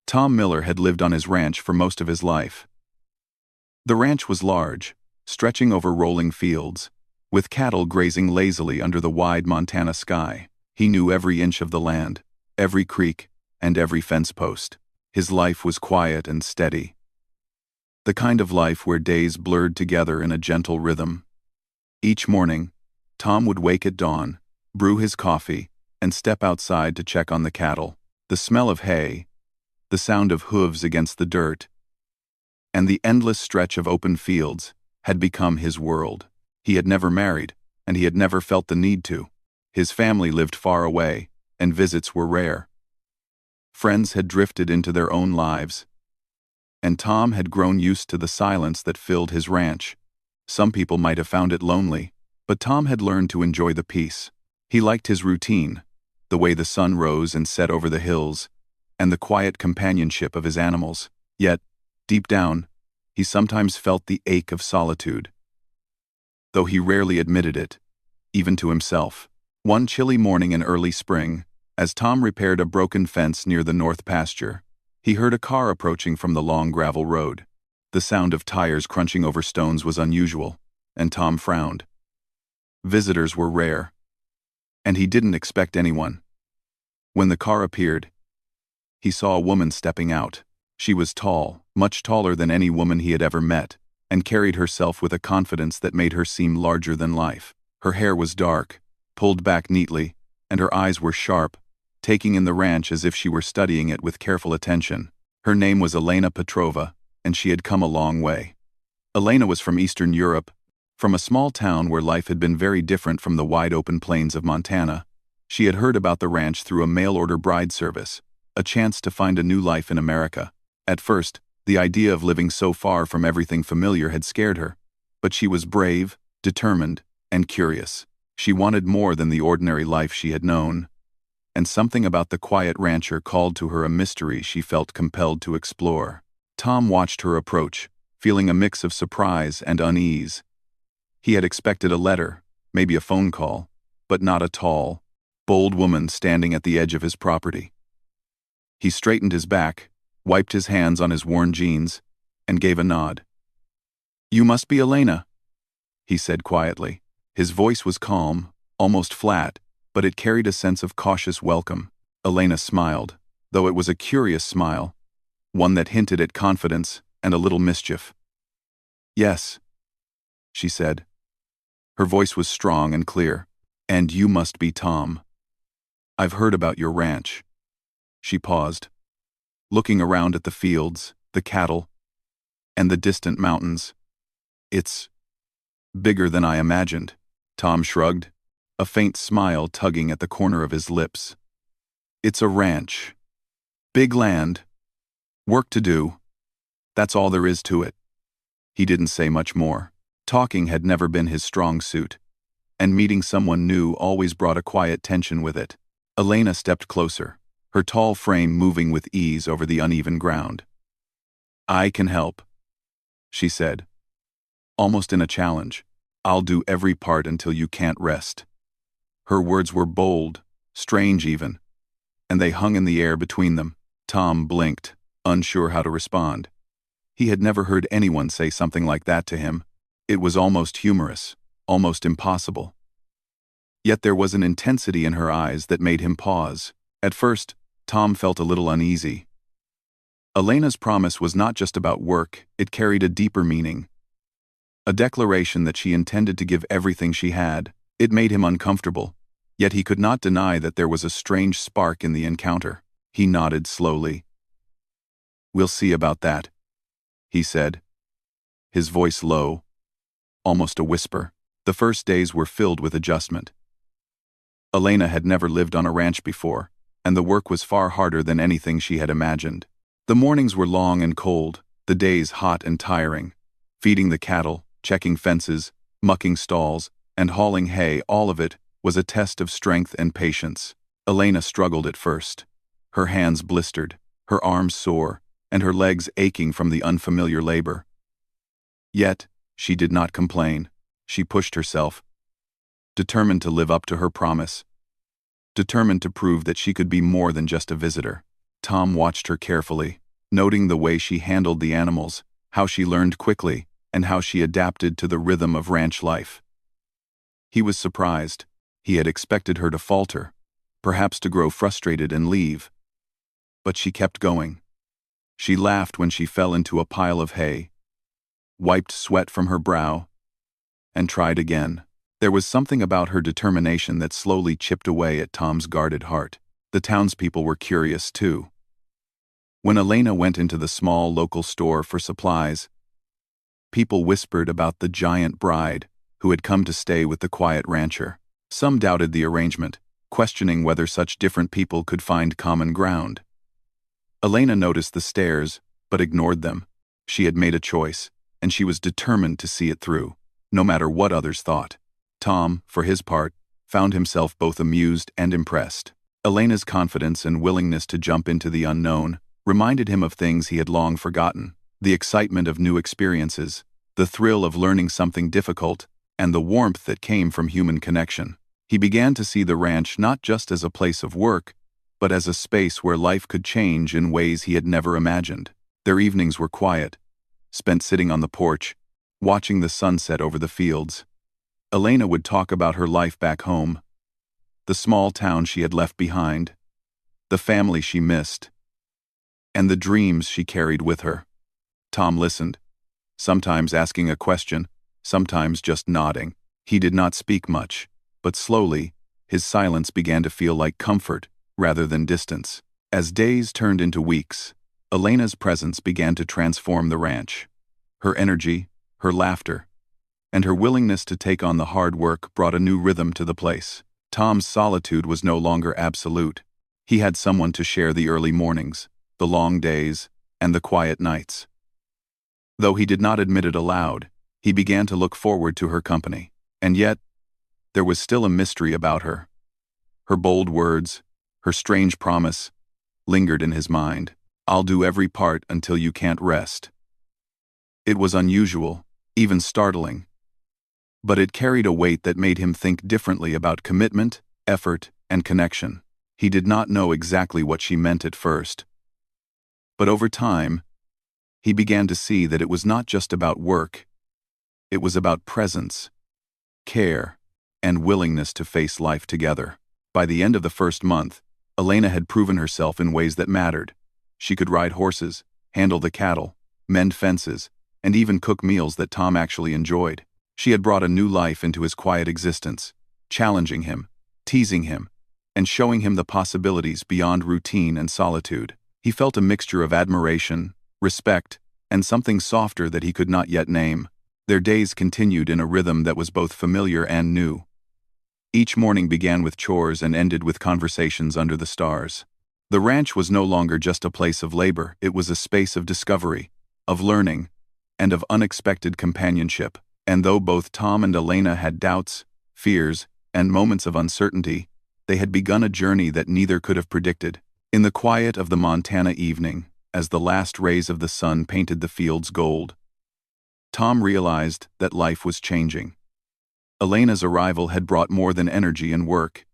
Tom Miller had lived on his ranch for most of his life. The ranch was large, stretching over rolling fields, with cattle grazing lazily under the wide Montana sky. He knew every inch of the land, every creek, and every fence post. His life was quiet and steady. The kind of life where days blurred together in a gentle rhythm. Each morning, Tom would wake at dawn, brew his coffee, and step outside to check on the cattle. The smell of hay, the sound of hooves against the dirt, and the endless stretch of open fields had become his world. He had never married, and he had never felt the need to. His family lived far away, and visits were rare. Friends had drifted into their own lives, and Tom had grown used to the silence that filled his ranch. Some people might have found it lonely, but Tom had learned to enjoy the peace. He liked his routine, the way the sun rose and set over the hills, and the quiet companionship of his animals. Yet, deep down, he sometimes felt the ache of solitude, though he rarely admitted it, even to himself. One chilly morning in early spring, as Tom repaired a broken fence near the north pasture, he heard a car approaching from the long gravel road. The sound of tires crunching over stones was unusual, and Tom frowned. Visitors were rare, and he didn't expect anyone. When the car appeared, he saw a woman stepping out. She was tall, much taller than any woman he had ever met, and carried herself with a confidence that made her seem larger than life. Her hair was dark, pulled back neatly, and her eyes were sharp, taking in the ranch as if she were studying it with careful attention. Her name was Elena Petrova, and she had come a long way. Elena was from Eastern Europe, from a small town where life had been very different from the wide-open plains of Montana. She had heard about the ranch through a mail-order bride service, a chance to find a new life in America. At first, the idea of living so far from everything familiar had scared her, but she was brave, determined, and curious. She wanted more than the ordinary life she had known, and something about the quiet rancher called to her a mystery she felt compelled to explore. Tom watched her approach, feeling a mix of surprise and unease. He had expected a letter, maybe a phone call, but not a tall, bold woman standing at the edge of his property. He straightened his back, wiped his hands on his worn jeans, and gave a nod. "You must be Elena," he said quietly. His voice was calm, almost flat, but it carried a sense of cautious welcome. Elena smiled, though it was a curious smile, one that hinted at confidence and a little mischief. "Yes," she said. Her voice was strong and clear. "And you must be Tom. I've heard about your ranch." She paused, looking around at the fields, the cattle, and the distant mountains. "It's bigger than I imagined." Tom shrugged, a faint smile tugging at the corner of his lips. "It's a ranch. Big land. Work to do. That's all there is to it." He didn't say much more. Talking had never been his strong suit, and meeting someone new always brought a quiet tension with it. Elena stepped closer, her tall frame moving with ease over the uneven ground. "I can help," she said, almost in a challenge. "I'll do every part until you can't rest." Her words were bold, strange even, and they hung in the air between them. Tom blinked, unsure how to respond. He had never heard anyone say something like that to him. It was almost humorous, almost impossible. Yet there was an intensity in her eyes that made him pause. At first, Tom felt a little uneasy. Elena's promise was not just about work, it carried a deeper meaning. A declaration that she intended to give everything she had. It made him uncomfortable, yet he could not deny that there was a strange spark in the encounter. He nodded slowly. "We'll see about that," he said, his voice low, almost a whisper. The first days were filled with adjustment. Elena had never lived on a ranch before, and the work was far harder than anything she had imagined. The mornings were long and cold, the days hot and tiring. Feeding the cattle, checking fences, mucking stalls, and hauling hay, all of it was a test of strength and patience. Elena struggled at first. Her hands blistered, her arms sore, and her legs aching from the unfamiliar labor. Yet, she did not complain. She pushed herself, determined to live up to her promise, determined to prove that she could be more than just a visitor. Tom watched her carefully, noting the way she handled the animals, how she learned quickly, and how she adapted to the rhythm of ranch life. He was surprised. He had expected her to falter, perhaps to grow frustrated and leave. But she kept going. She laughed when she fell into a pile of hay, wiped sweat from her brow, and tried again. There was something about her determination that slowly chipped away at Tom's guarded heart. The townspeople were curious too. When Elena went into the small local store for supplies, people whispered about the giant bride who had come to stay with the quiet rancher. Some doubted the arrangement, questioning whether such different people could find common ground. Elena noticed the stares, but ignored them. She had made a choice, and she was determined to see it through, no matter what others thought. Tom, for his part, found himself both amused and impressed. Elena's confidence and willingness to jump into the unknown reminded him of things he had long forgotten: the excitement of new experiences, the thrill of learning something difficult, and the warmth that came from human connection. He began to see the ranch not just as a place of work, but as a space where life could change in ways he had never imagined. Their evenings were quiet, spent sitting on the porch, watching the sunset over the fields. Elena would talk about her life back home, the small town she had left behind, the family she missed, and the dreams she carried with her. Tom listened, sometimes asking a question, sometimes just nodding. He did not speak much, but slowly, his silence began to feel like comfort rather than distance. As days turned into weeks, Elena's presence began to transform the ranch. Her energy, her laughter, and her willingness to take on the hard work brought a new rhythm to the place. Tom's solitude was no longer absolute. He had someone to share the early mornings, the long days, and the quiet nights. Though he did not admit it aloud, he began to look forward to her company. And yet, there was still a mystery about her. Her bold words, her strange promise, lingered in his mind. "I'll do every part until you can't rest." It was unusual, even startling, but it carried a weight that made him think differently about commitment, effort, and connection. He did not know exactly what she meant at first, but over time, he began to see that it was not just about work. It was about presence, care, and willingness to face life together. By the end of the first month, Elena had proven herself in ways that mattered. She could ride horses, handle the cattle, mend fences, and even cook meals that Tom actually enjoyed. She had brought a new life into his quiet existence, challenging him, teasing him, and showing him the possibilities beyond routine and solitude. He felt a mixture of admiration, respect, and something softer that he could not yet name. Their days continued in a rhythm that was both familiar and new. Each morning began with chores and ended with conversations under the stars. The ranch was no longer just a place of labor, it was a space of discovery, of learning, and of unexpected companionship. And though both Tom and Elena had doubts, fears, and moments of uncertainty, they had begun a journey that neither could have predicted. In the quiet of the Montana evening, as the last rays of the sun painted the fields gold, Tom realized that life was changing. Elena's arrival had brought more than energy and work.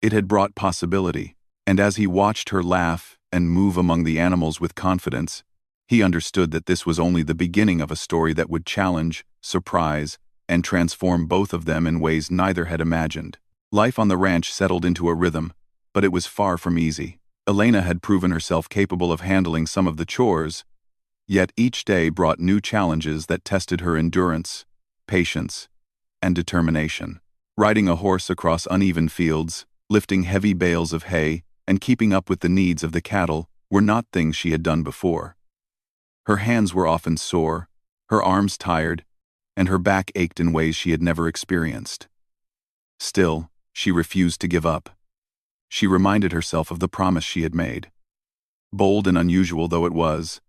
It had brought possibility, and as he watched her laugh and move among the animals with confidence, he understood that this was only the beginning of a story that would challenge, surprise, and transform both of them in ways neither had imagined. Life on the ranch settled into a rhythm, but it was far from easy. Elena had proven herself capable of handling some of the chores, yet each day brought new challenges that tested her endurance, patience, and determination. Riding a horse across uneven fields, lifting heavy bales of hay, and keeping up with the needs of the cattle were not things she had done before. Her hands were often sore, her arms tired, and her back ached in ways she had never experienced. Still, she refused to give up. She reminded herself of the promise she had made. Bold and unusual though it was,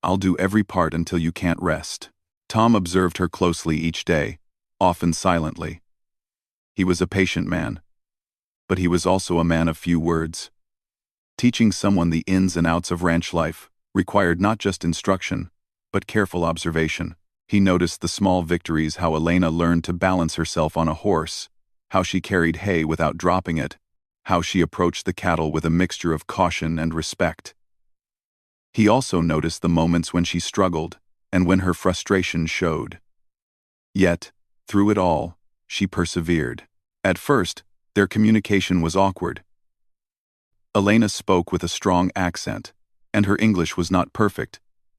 "I'll do every part until you can't rest." Tom observed her closely each day, often silently. He was a patient man, but he was also a man of few words. Teaching someone the ins and outs of ranch life required not just instruction, but careful observation. He noticed the small victories: how Elena learned to balance herself on a horse, how she carried hay without dropping it, how she approached the cattle with a mixture of caution and respect. He also noticed the moments when she struggled and when her frustration showed. Yet, through it all, she persevered. At first, their communication was awkward. Elena spoke with a strong accent, and her English was not perfect,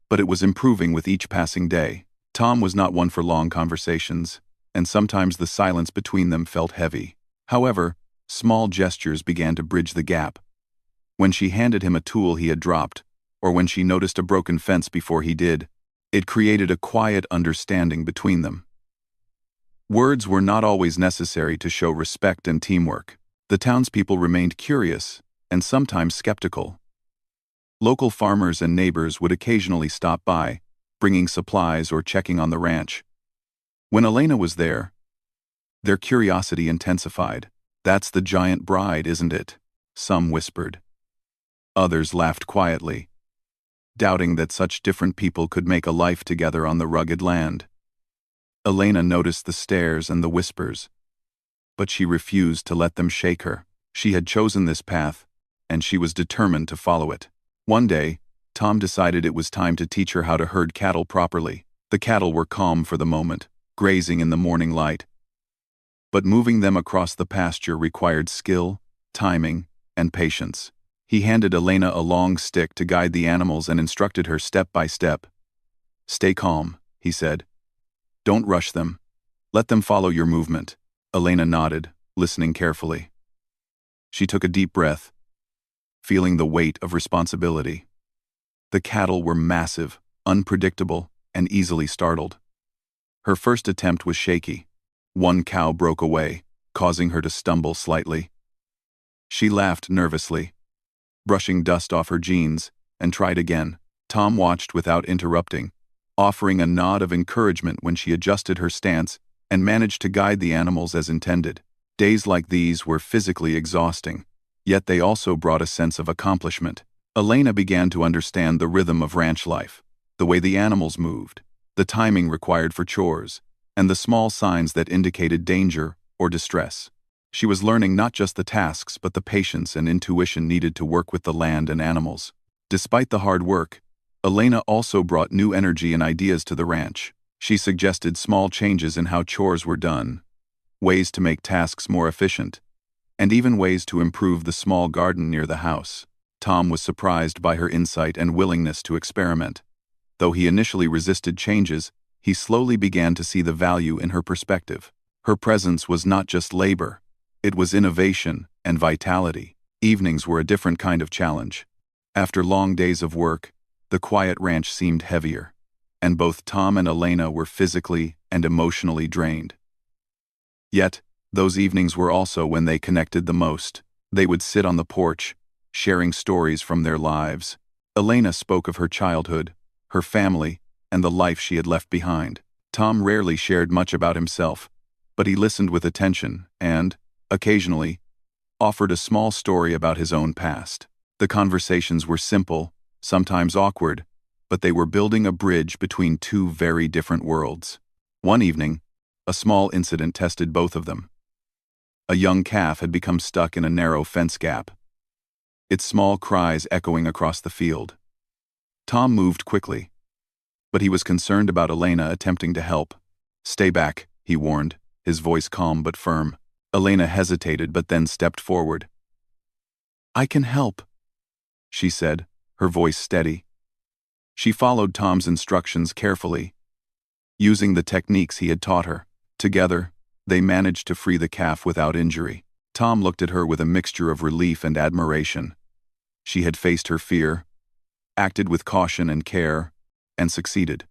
but it was improving with each passing day. Tom was not one for long conversations, and sometimes the silence between them felt heavy. However, small gestures began to bridge the gap. When she handed him a tool he had dropped, or when she noticed a broken fence before he did, it created a quiet understanding between them. Words were not always necessary to show respect and teamwork. The townspeople remained curious and sometimes skeptical. Local farmers and neighbors would occasionally stop by, bringing supplies or checking on the ranch. When Elena was there, their curiosity intensified. "That's the giant bride, isn't it?" some whispered. Others laughed quietly, doubting that such different people could make a life together on the rugged land. Elena noticed the stares and the whispers, but she refused to let them shake her. She had chosen this path, and she was determined to follow it. One day, Tom decided it was time to teach her how to herd cattle properly. The cattle were calm for the moment, grazing in the morning light. But moving them across the pasture required skill, timing, and patience. He handed Elena a long stick to guide the animals and instructed her step by step. "Stay calm," he said. "Don't rush them. Let them follow your movement." Elena nodded, listening carefully. She took a deep breath, feeling the weight of responsibility. The cattle were massive, unpredictable, and easily startled. Her first attempt was shaky. One cow broke away, causing her to stumble slightly. She laughed nervously, brushing dust off her jeans, and tried again. Tom watched without interrupting, offering a nod of encouragement when she adjusted her stance and managed to guide the animals as intended. Days like these were physically exhausting, yet they also brought a sense of accomplishment. Elena began to understand the rhythm of ranch life, the way the animals moved, the timing required for chores, and the small signs that indicated danger or distress. She was learning not just the tasks but the patience and intuition needed to work with the land and animals. Despite the hard work, Elena also brought new energy and ideas to the ranch. She suggested small changes in how chores were done, ways to make tasks more efficient, and even ways to improve the small garden near the house. Tom was surprised by her insight and willingness to experiment. Though he initially resisted changes, he slowly began to see the value in her perspective. Her presence was not just labor, it was innovation and vitality. Evenings were a different kind of challenge. After long days of work, the quiet ranch seemed heavier, and both Tom and Elena were physically and emotionally drained. Yet, those evenings were also when they connected the most. They would sit on the porch, sharing stories from their lives. Elena spoke of her childhood, her family, and the life she had left behind. Tom rarely shared much about himself, but he listened with attention and, occasionally, offered a small story about his own past. The conversations were simple, sometimes awkward, but they were building a bridge between two very different worlds. One evening, a small incident tested both of them. A young calf had become stuck in a narrow fence gap, its small cries echoing across the field. Tom moved quickly, but he was concerned about Elena attempting to help. "Stay back," he warned, his voice calm but firm. Elena hesitated but then stepped forward. "I can help," she said, her voice steady. She followed Tom's instructions carefully, using the techniques he had taught her. Together, they managed to free the calf without injury. Tom looked at her with a mixture of relief and admiration. She had faced her fear, acted with caution and care, and succeeded.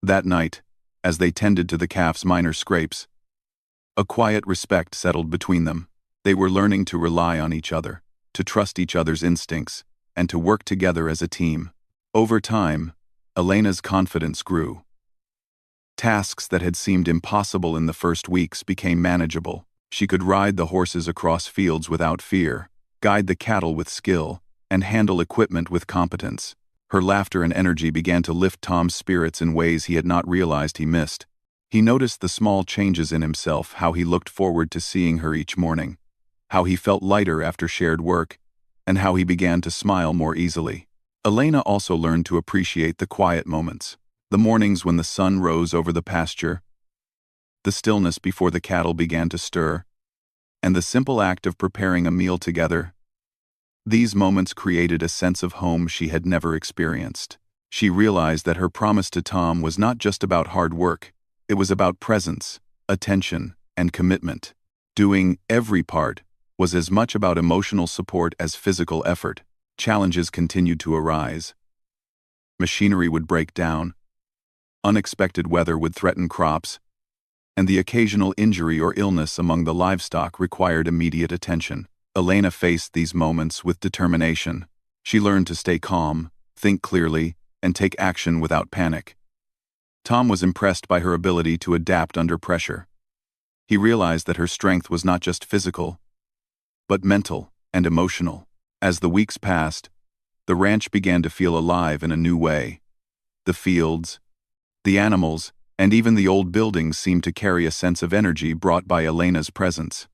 That night, as they tended to the calf's minor scrapes, a quiet respect settled between them. They were learning to rely on each other, to trust each other's instincts, and to work together as a team. Over time, Elena's confidence grew. Tasks that had seemed impossible in the first weeks became manageable. She could ride the horses across fields without fear, guide the cattle with skill, and handle equipment with competence. Her laughter and energy began to lift Tom's spirits in ways he had not realized he missed. He noticed the small changes in himself, how he looked forward to seeing her each morning, how he felt lighter after shared work, and how he began to smile more easily. Elena also learned to appreciate the quiet moments, the mornings when the sun rose over the pasture, the stillness before the cattle began to stir, and the simple act of preparing a meal together. These moments created a sense of home she had never experienced. She realized that her promise to Tom was not just about hard work, it was about presence, attention, and commitment. Doing every part was as much about emotional support as physical effort. Challenges continued to arise. Machinery would break down, unexpected weather would threaten crops, and the occasional injury or illness among the livestock required immediate attention. Elena faced these moments with determination. She learned to stay calm, think clearly, and take action without panic. Tom was impressed by her ability to adapt under pressure. He realized that her strength was not just physical, but mental and emotional. As the weeks passed, the ranch began to feel alive in a new way. The fields, the animals, and even the old buildings seemed to carry a sense of energy brought by Elena's presence.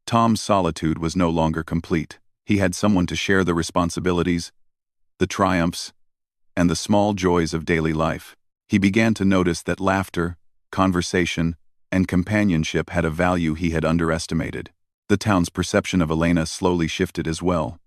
Tom's solitude was no longer complete. He had someone to share the responsibilities, the triumphs, and the small joys of daily life. He began to notice that laughter, conversation, and companionship had a value he had underestimated. The town's perception of Elena slowly shifted as well.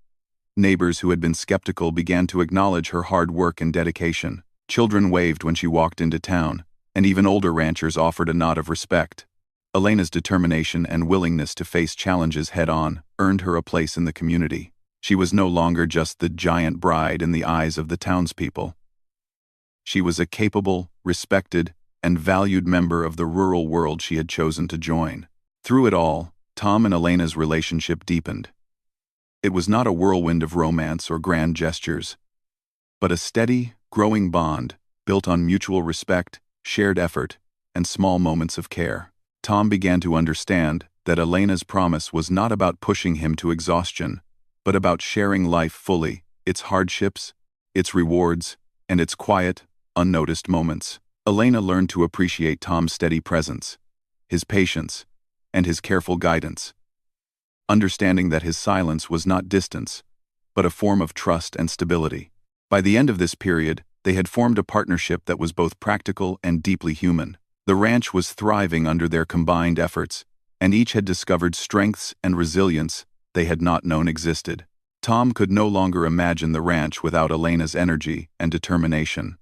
Neighbors who had been skeptical began to acknowledge her hard work and dedication. Children waved when she walked into town, and even older ranchers offered a nod of respect. Elena's determination and willingness to face challenges head-on earned her a place in the community. She was no longer just the giant bride in the eyes of the townspeople. She was a capable, respected, and valued member of the rural world she had chosen to join. Through it all, Tom and Elena's relationship deepened. It was not a whirlwind of romance or grand gestures, but a steady, growing bond built on mutual respect, shared effort, and small moments of care. Tom began to understand that Elena's promise was not about pushing him to exhaustion, but about sharing life fully, its hardships, its rewards, and its quiet, unnoticed moments. Elena learned to appreciate Tom's steady presence, his patience, and his careful guidance, understanding that his silence was not distance, but a form of trust and stability. By the end of this period, they had formed a partnership that was both practical and deeply human. The ranch was thriving under their combined efforts, and each had discovered strengths and resilience they had not known existed. Tom could no longer imagine the ranch without Elena's energy and determination.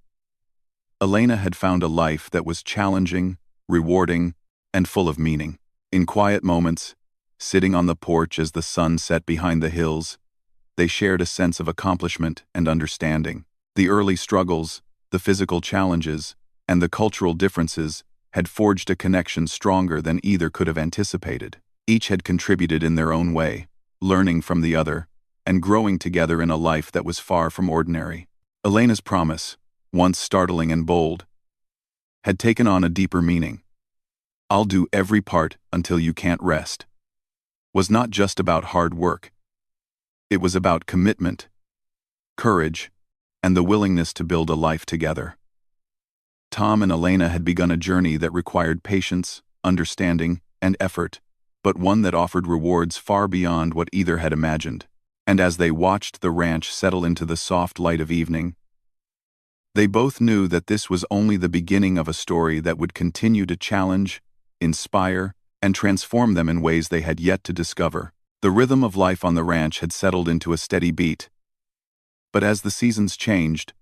Elena had found a life that was challenging, rewarding, and full of meaning. In quiet moments, sitting on the porch as the sun set behind the hills, they shared a sense of accomplishment and understanding. The early struggles, the physical challenges, and the cultural differences had forged a connection stronger than either could have anticipated. Each had contributed in their own way, learning from the other, and growing together in a life that was far from ordinary. Elena's promise, once startling and bold, had taken on a deeper meaning. "I'll do every part until you can't rest," was not just about hard work. It was about commitment, courage, and the willingness to build a life together. Tom and Elena had begun a journey that required patience, understanding, and effort, but one that offered rewards far beyond what either had imagined. And as they watched the ranch settle into the soft light of evening, they both knew that this was only the beginning of a story that would continue to challenge, inspire, and transform them in ways they had yet to discover. The rhythm of life on the ranch had settled into a steady beat. But as the seasons changed,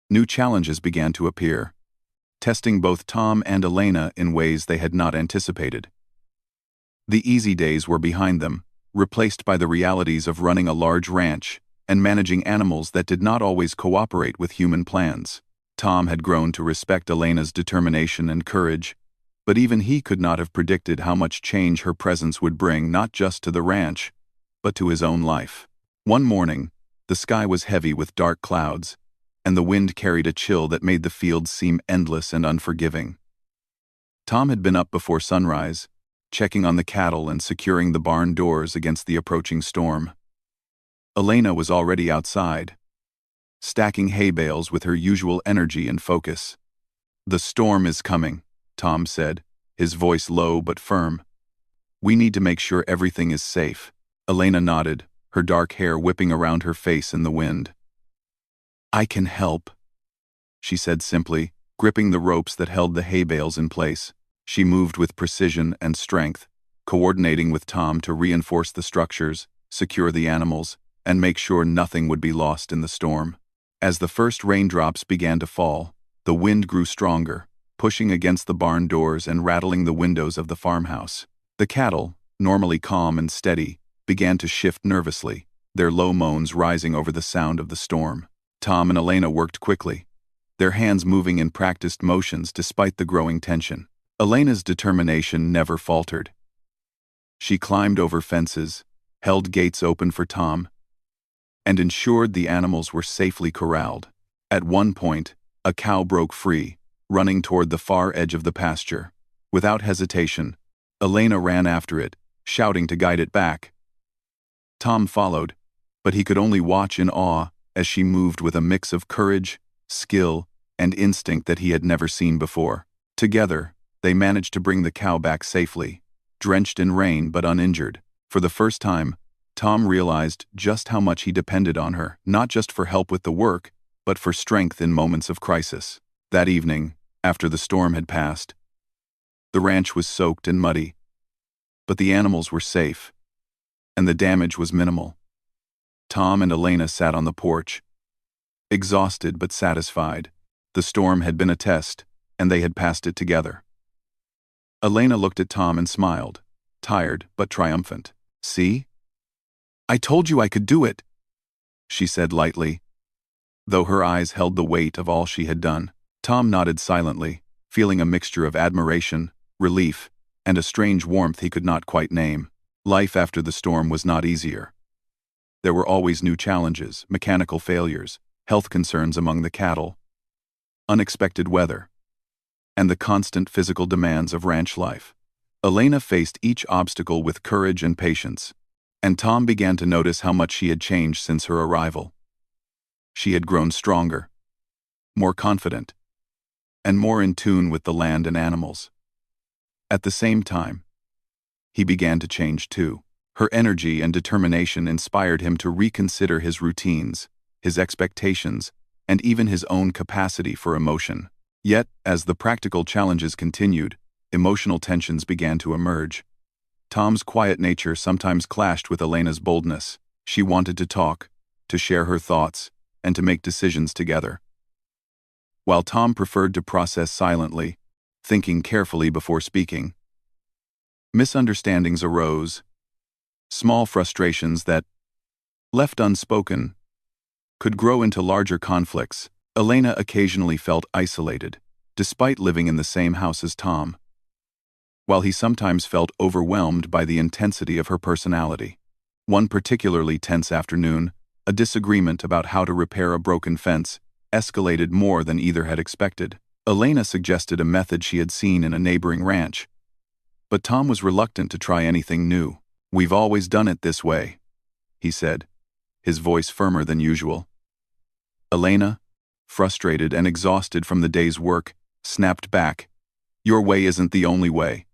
new challenges began to appear, testing both Tom and Elena in ways they had not anticipated. The easy days were behind them, replaced by the realities of running a large ranch and managing animals that did not always cooperate with human plans. Tom had grown to respect Elena's determination and courage, but even he could not have predicted how much change her presence would bring not just to the ranch, but to his own life. One morning, the sky was heavy with dark clouds, and the wind carried a chill that made the fields seem endless and unforgiving. Tom had been up before sunrise, checking on the cattle and securing the barn doors against the approaching storm. Elena was already outside, stacking hay bales with her usual energy and focus. "The storm is coming," Tom said, his voice low but firm. We need to make sure everything is safe. Elena nodded, her dark hair whipping around her face in the wind. I can help, she said simply, gripping the ropes that held the hay bales in place. She moved with precision and strength, coordinating with Tom to reinforce the structures, secure the animals, and make sure nothing would be lost in the storm. As the first raindrops began to fall, the wind grew stronger, pushing against the barn doors and rattling the windows of the farmhouse. The cattle, normally calm and steady, began to shift nervously, their low moans rising over the sound of the storm. Tom and Elena worked quickly, their hands moving in practiced motions despite the growing tension. Elena's determination never faltered. She climbed over fences, held gates open for Tom, and ensured the animals were safely corralled. At one point, a cow broke free, running toward the far edge of the pasture. Without hesitation, Elena ran after it, shouting to guide it back. Tom followed, but he could only watch in awe as she moved with a mix of courage, skill, and instinct that he had never seen before. Together, they managed to bring the cow back safely, drenched in rain but uninjured. For the first time, Tom realized just how much he depended on her, not just for help with the work, but for strength in moments of crisis. That evening, after the storm had passed, the ranch was soaked and muddy, but the animals were safe, and the damage was minimal. Tom and Elena sat on the porch, exhausted but satisfied. The storm had been a test, and they had passed it together. Elena looked at Tom and smiled, tired but triumphant. See? I told you I could do it, she said lightly, though her eyes held the weight of all she had done. Tom nodded silently, feeling a mixture of admiration, relief, and a strange warmth he could not quite name. Life after the storm was not easier. There were always new challenges, mechanical failures, health concerns among the cattle, unexpected weather, and the constant physical demands of ranch life. Elena faced each obstacle with courage and patience, and Tom began to notice how much she had changed since her arrival. She had grown stronger, more confident, and more in tune with the land and animals. At the same time, he began to change too. Her energy and determination inspired him to reconsider his routines, his expectations, and even his own capacity for emotion. Yet, as the practical challenges continued, emotional tensions began to emerge. Tom's quiet nature sometimes clashed with Elena's boldness. She wanted to talk, to share her thoughts, and to make decisions together, while Tom preferred to process silently, thinking carefully before speaking. Misunderstandings arose, small frustrations that, left unspoken, could grow into larger conflicts. Elena occasionally felt isolated, despite living in the same house as Tom, while he sometimes felt overwhelmed by the intensity of her personality. One particularly tense afternoon, a disagreement about how to repair a broken fence escalated more than either had expected. Elena suggested a method she had seen in a neighboring ranch, but Tom was reluctant to try anything new. "We've always done it this way," he said, his voice firmer than usual. Elena, frustrated and exhausted from the day's work, snapped back, "Your way isn't the only way.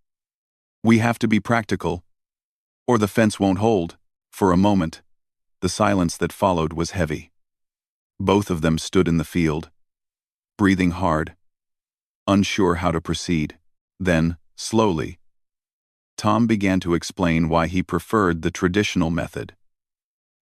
We have to be practical, or the fence won't hold." For a moment, the silence that followed was heavy. Both of them stood in the field, breathing hard, unsure how to proceed. Then, slowly, Tom began to explain why he preferred the traditional method,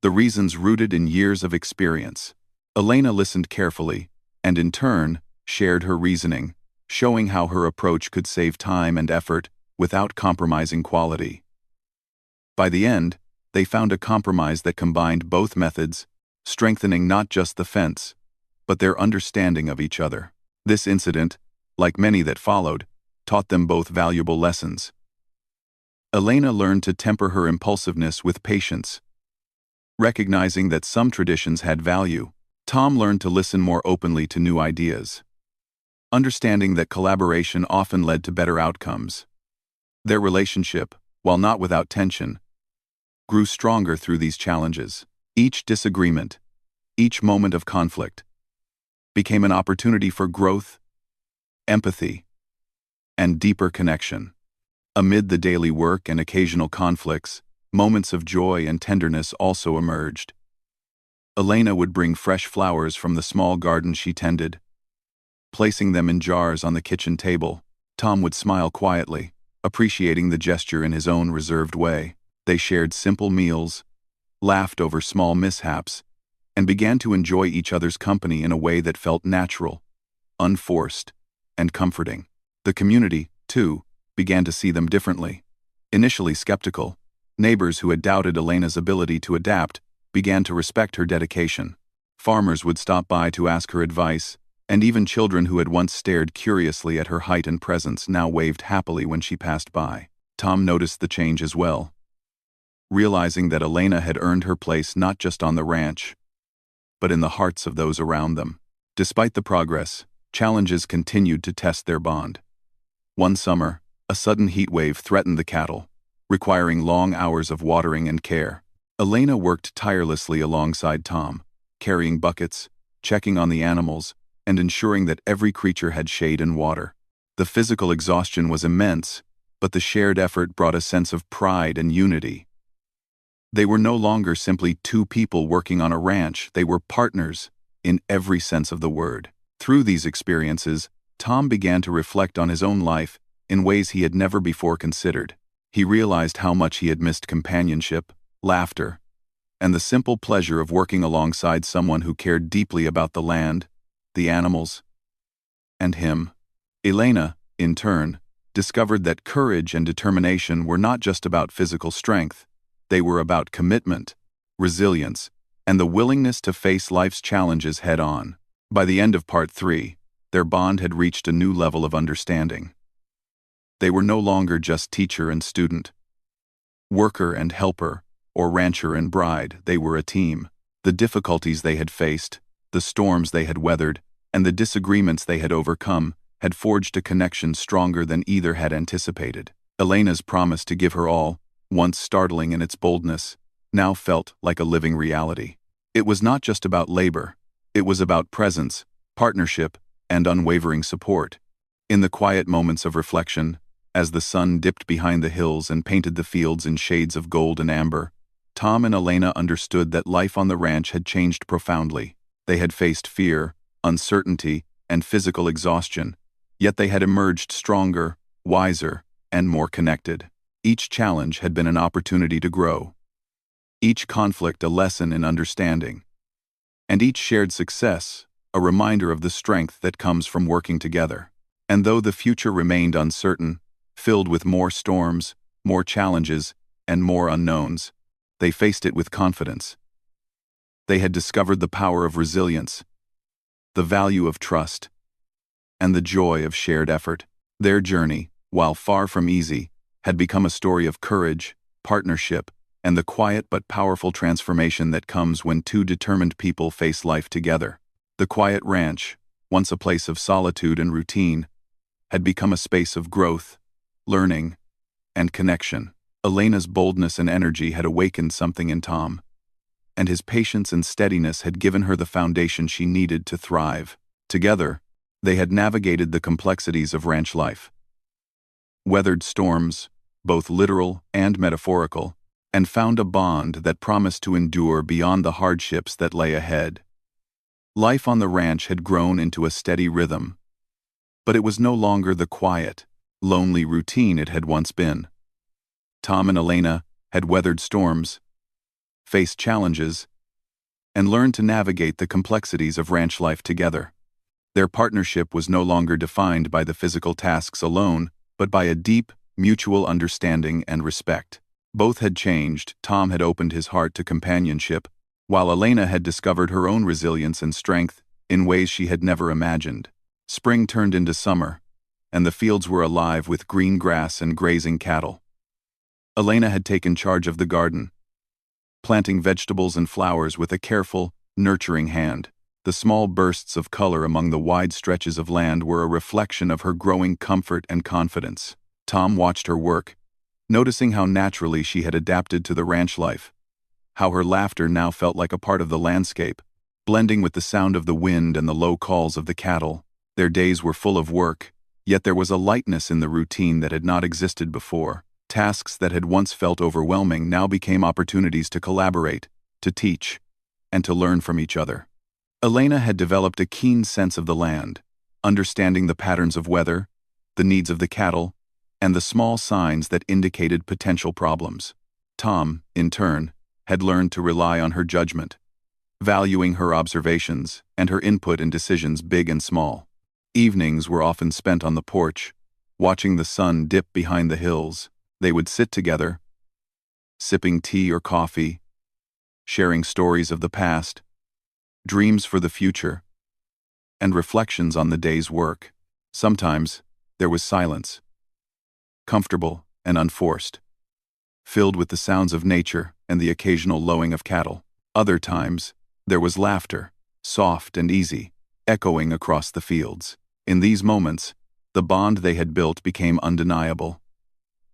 the reasons rooted in years of experience. Elena listened carefully, and in turn, shared her reasoning, showing how her approach could save time and effort without compromising quality. By the end, they found a compromise that combined both methods, strengthening not just the fence, but their understanding of each other. This incident, like many that followed, taught them both valuable lessons. Elena learned to temper her impulsiveness with patience, recognizing that some traditions had value. Tom learned to listen more openly to new ideas, understanding that collaboration often led to better outcomes. Their relationship, while not without tension, grew stronger through these challenges. Each disagreement, each moment of conflict, became an opportunity for growth, empathy, and deeper connection. Amid the daily work and occasional conflicts, moments of joy and tenderness also emerged. Elena would bring fresh flowers from the small garden she tended. Placing them in jars on the kitchen table, Tom would smile quietly, appreciating the gesture in his own reserved way. They shared simple meals, laughed over small mishaps, and began to enjoy each other's company in a way that felt natural, unforced, and comforting. The community, too, began to see them differently. Initially skeptical, neighbors who had doubted Elena's ability to adapt began to respect her dedication. Farmers would stop by to ask her advice, and even children who had once stared curiously at her height and presence now waved happily when she passed by. Tom noticed the change as well, realizing that Elena had earned her place not just on the ranch, but in the hearts of those around them. Despite the progress, challenges continued to test their bond. One summer, a sudden heat wave threatened the cattle, requiring long hours of watering and care. Elena worked tirelessly alongside Tom, carrying buckets, checking on the animals, and ensuring that every creature had shade and water. The physical exhaustion was immense, but the shared effort brought a sense of pride and unity. They were no longer simply two people working on a ranch, they were partners, in every sense of the word. Through these experiences, Tom began to reflect on his own life in ways he had never before considered. He realized how much he had missed companionship, laughter, and the simple pleasure of working alongside someone who cared deeply about the land, the animals, and him. Elena, in turn, discovered that courage and determination were not just about physical strength, they were about commitment, resilience, and the willingness to face life's challenges head-on. By the end of Part 3, their bond had reached a new level of understanding. They were no longer just teacher and student, worker and helper, or rancher and bride. They were a team. The difficulties they had faced, the storms they had weathered, and the disagreements they had overcome had forged a connection stronger than either had anticipated. Elena's promise to give her all, once startling in its boldness, now felt like a living reality. It was not just about labor, it was about presence, partnership, and unwavering support. In the quiet moments of reflection, as the sun dipped behind the hills and painted the fields in shades of gold and amber, Tom and Elena understood that life on the ranch had changed profoundly. They had faced fear, uncertainty, and physical exhaustion, yet they had emerged stronger, wiser, and more connected. Each challenge had been an opportunity to grow, each conflict a lesson in understanding, and each shared success a reminder of the strength that comes from working together. And though the future remained uncertain, filled with more storms, more challenges, and more unknowns, they faced it with confidence. They had discovered the power of resilience, the value of trust, and the joy of shared effort. Their journey, while far from easy, had become a story of courage, partnership, and the quiet but powerful transformation that comes when two determined people face life together. The quiet ranch, once a place of solitude and routine, had become a space of growth, learning, and connection. Elena's boldness and energy had awakened something in Tom, and his patience and steadiness had given her the foundation she needed to thrive. Together, they had navigated the complexities of ranch life, weathered storms, both literal and metaphorical, and found a bond that promised to endure beyond the hardships that lay ahead. Life on the ranch had grown into a steady rhythm, but it was no longer the quiet, lonely routine it had once been. Tom and Elena had weathered storms, faced challenges, and learned to navigate the complexities of ranch life together. Their partnership was no longer defined by the physical tasks alone, but by a deep, mutual understanding and respect. Both had changed. Tom had opened his heart to companionship, while Elena had discovered her own resilience and strength in ways she had never imagined. Spring turned into summer, and the fields were alive with green grass and grazing cattle. Elena had taken charge of the garden, planting vegetables and flowers with a careful, nurturing hand. The small bursts of color among the wide stretches of land were a reflection of her growing comfort and confidence. Tom watched her work, noticing how naturally she had adapted to the ranch life, how her laughter now felt like a part of the landscape, blending with the sound of the wind and the low calls of the cattle. Their days were full of work, Yet there was a lightness in the routine that had not existed before. Tasks that had once felt overwhelming now became opportunities to collaborate, to teach, and to learn from each other. Elena had developed a keen sense of the land, understanding the patterns of weather, the needs of the cattle, and the small signs that indicated potential problems. Tom, in turn, had learned to rely on her judgment, valuing her observations and her input in decisions big and small. Evenings were often spent on the porch, watching the sun dip behind the hills. They would sit together, sipping tea or coffee, sharing stories of the past, dreams for the future, and reflections on the day's work. Sometimes there was silence, comfortable and unforced, filled with the sounds of nature and the occasional lowing of cattle. Other times, there was laughter, soft and easy, echoing across the fields. In these moments, the bond they had built became undeniable.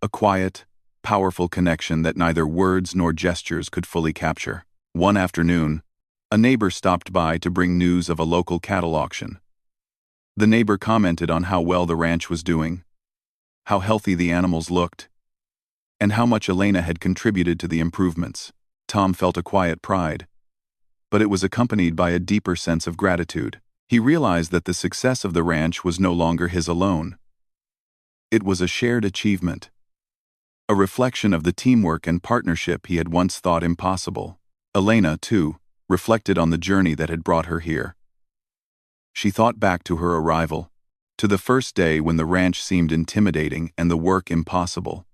A quiet, powerful connection that neither words nor gestures could fully capture. One afternoon, a neighbor stopped by to bring news of a local cattle auction. The neighbor commented on how well the ranch was doing, how healthy the animals looked, and how much Elena had contributed to the improvements. Tom felt a quiet pride, but it was accompanied by a deeper sense of gratitude. He realized that the success of the ranch was no longer his alone. It was a shared achievement, a reflection of the teamwork and partnership he had once thought impossible. Elena, too, reflected on the journey that had brought her here. She thought back to her arrival, to the first day when the ranch seemed intimidating and the work impossible.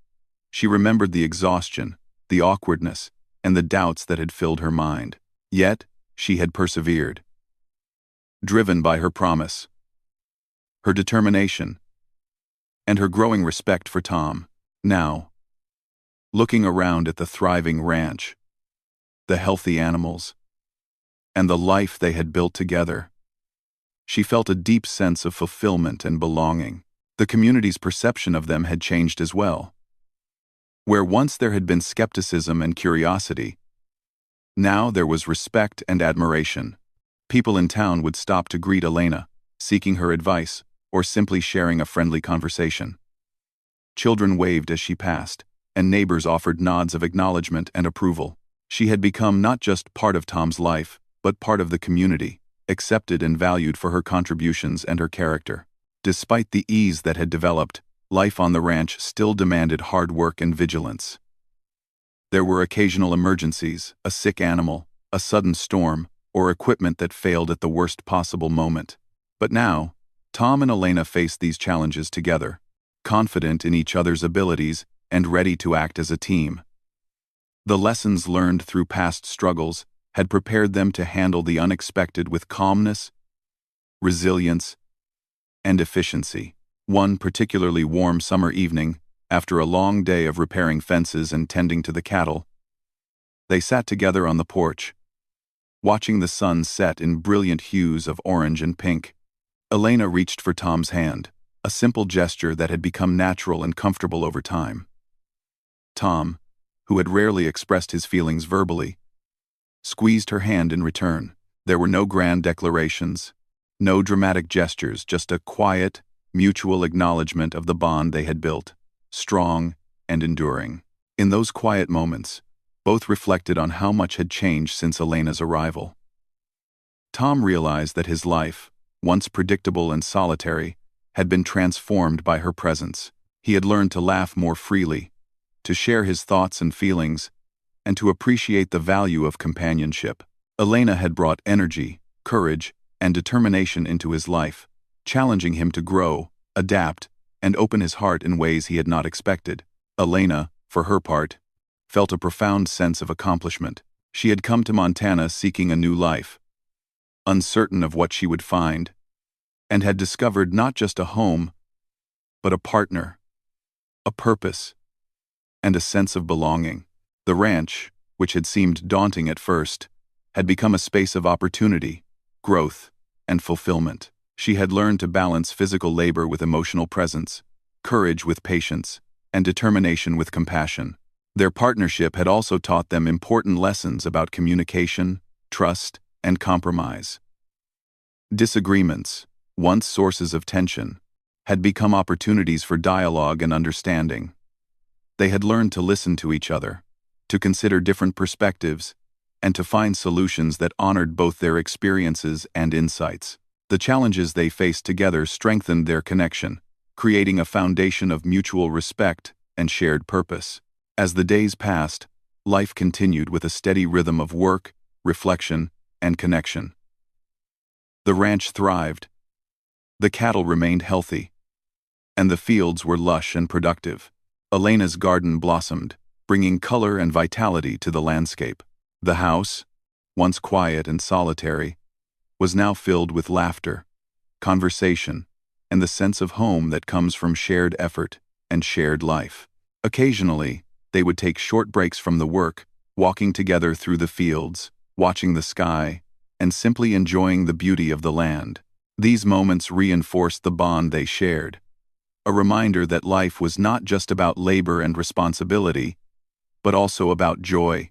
She remembered the exhaustion, the awkwardness, and the doubts that had filled her mind. Yet, she had persevered, driven by her promise, her determination, and her growing respect for Tom. Now, looking around at the thriving ranch, the healthy animals, and the life they had built together, she felt a deep sense of fulfillment and belonging. The community's perception of them had changed as well. Where once there had been skepticism and curiosity, now there was respect and admiration. People in town would stop to greet Elena, seeking her advice, or simply sharing a friendly conversation. Children waved as she passed, and neighbors offered nods of acknowledgement and approval. She had become not just part of Tom's life, but part of the community, accepted and valued for her contributions and her character. Despite the ease that had developed, life on the ranch still demanded hard work and vigilance. There were occasional emergencies, a sick animal, a sudden storm, or equipment that failed at the worst possible moment. But now, Tom and Elena faced these challenges together, confident in each other's abilities and ready to act as a team. The lessons learned through past struggles had prepared them to handle the unexpected with calmness, resilience, and efficiency. One particularly warm summer evening, after a long day of repairing fences and tending to the cattle, they sat together on the porch, watching the sun set in brilliant hues of orange and pink. Elena reached for Tom's hand, a simple gesture that had become natural and comfortable over time. Tom, who had rarely expressed his feelings verbally, squeezed her hand in return. There were no grand declarations, no dramatic gestures, just a quiet, mutual acknowledgement of the bond they had built, strong and enduring. In those quiet moments, both reflected on how much had changed since Elena's arrival. Tom realized that his life, once predictable and solitary, had been transformed by her presence. He had learned to laugh more freely, to share his thoughts and feelings, and to appreciate the value of companionship. Elena had brought energy, courage, and determination into his life, challenging him to grow, adapt, and open his heart in ways he had not expected. Elena, for her part, felt a profound sense of accomplishment. She had come to Montana seeking a new life, uncertain of what she would find, and had discovered not just a home, but a partner, a purpose, and a sense of belonging. The ranch, which had seemed daunting at first, had become a space of opportunity, growth, and fulfillment. She had learned to balance physical labor with emotional presence, courage with patience, and determination with compassion. Their partnership had also taught them important lessons about communication, trust, and compromise. Disagreements, once sources of tension, had become opportunities for dialogue and understanding. They had learned to listen to each other, to consider different perspectives, and to find solutions that honored both their experiences and insights. The challenges they faced together strengthened their connection, creating a foundation of mutual respect and shared purpose. As the days passed, life continued with a steady rhythm of work, reflection, and connection. The ranch thrived. The cattle remained healthy, and the fields were lush and productive. Elena's garden blossomed, bringing color and vitality to the landscape. The house, once quiet and solitary, was now filled with laughter, conversation, and the sense of home that comes from shared effort and shared life. Occasionally, they would take short breaks from the work, walking together through the fields, watching the sky, and simply enjoying the beauty of the land. These moments reinforced the bond they shared, a reminder that life was not just about labor and responsibility, but also about joy,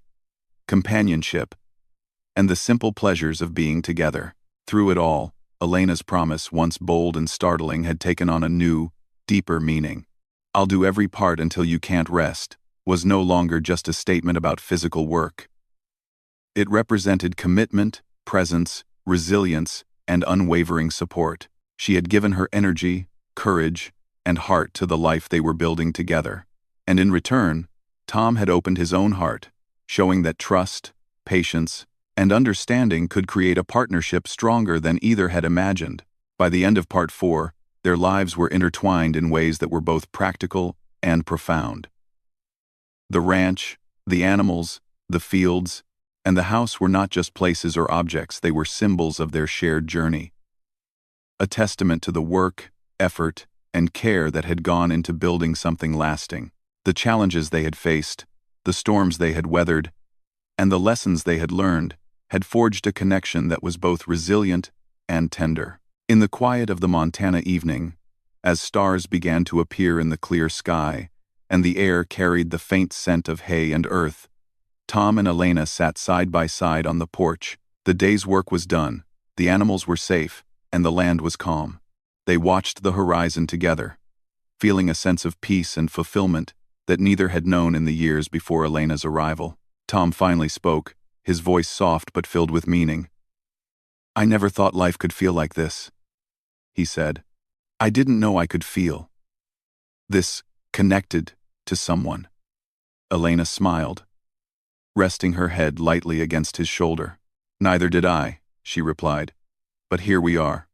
companionship, and the simple pleasures of being together. Through it all, Elena's promise, once bold and startling, had taken on a new, deeper meaning. "I'll do every part until you can't rest," was no longer just a statement about physical work. It represented commitment, presence, resilience, and unwavering support. She had given her energy, courage, and heart to the life they were building together. And in return, Tom had opened his own heart, showing that trust, patience, and understanding could create a partnership stronger than either had imagined. By the end of Part 4, their lives were intertwined in ways that were both practical and profound. The ranch, the animals, the fields, and the house were not just places or objects, they were symbols of their shared journey. A testament to the work, effort, and care that had gone into building something lasting. The challenges they had faced, the storms they had weathered, and the lessons they had learned had forged a connection that was both resilient and tender. In the quiet of the Montana evening, as stars began to appear in the clear sky, and the air carried the faint scent of hay and earth, Tom and Elena sat side by side on the porch. The day's work was done, the animals were safe, and the land was calm. They watched the horizon together, feeling a sense of peace and fulfillment that neither had known in the years before Elena's arrival. Tom finally spoke, his voice soft but filled with meaning. "I never thought life could feel like this," he said. "I didn't know I could feel this connected to someone." Elena smiled, resting her head lightly against his shoulder. "Neither did I," she replied. "But here we are.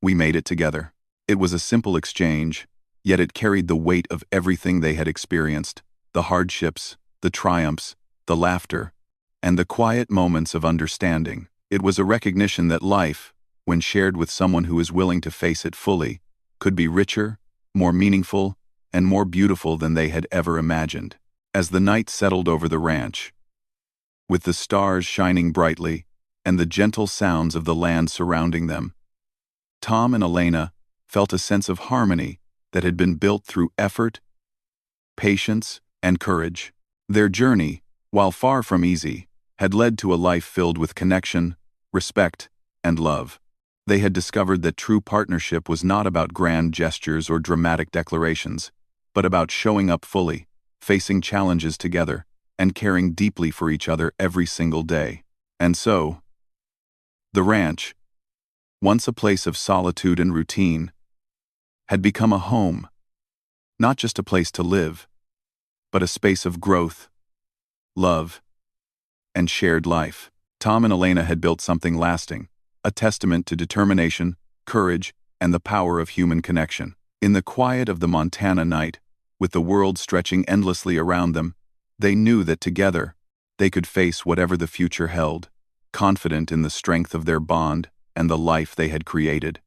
We made it together." It was a simple exchange, yet it carried the weight of everything they had experienced, the hardships, the triumphs, the laughter, and the quiet moments of understanding. It was a recognition that life, when shared with someone who is willing to face it fully, could be richer, more meaningful, and more beautiful than they had ever imagined. As the night settled over the ranch, with the stars shining brightly and the gentle sounds of the land surrounding them, Tom and Elena felt a sense of harmony that had been built through effort, patience, and courage. Their journey, while far from easy, had led to a life filled with connection, respect, and love. They had discovered that true partnership was not about grand gestures or dramatic declarations, but about showing up fully, facing challenges together, and caring deeply for each other every single day. And so, the ranch, once a place of solitude and routine, had become a home, not just a place to live, but a space of growth, love, and shared life. Tom and Elena had built something lasting, a testament to determination, courage, and the power of human connection. In the quiet of the Montana night, with the world stretching endlessly around them, they knew that together, they could face whatever the future held, confident in the strength of their bond and the life they had created.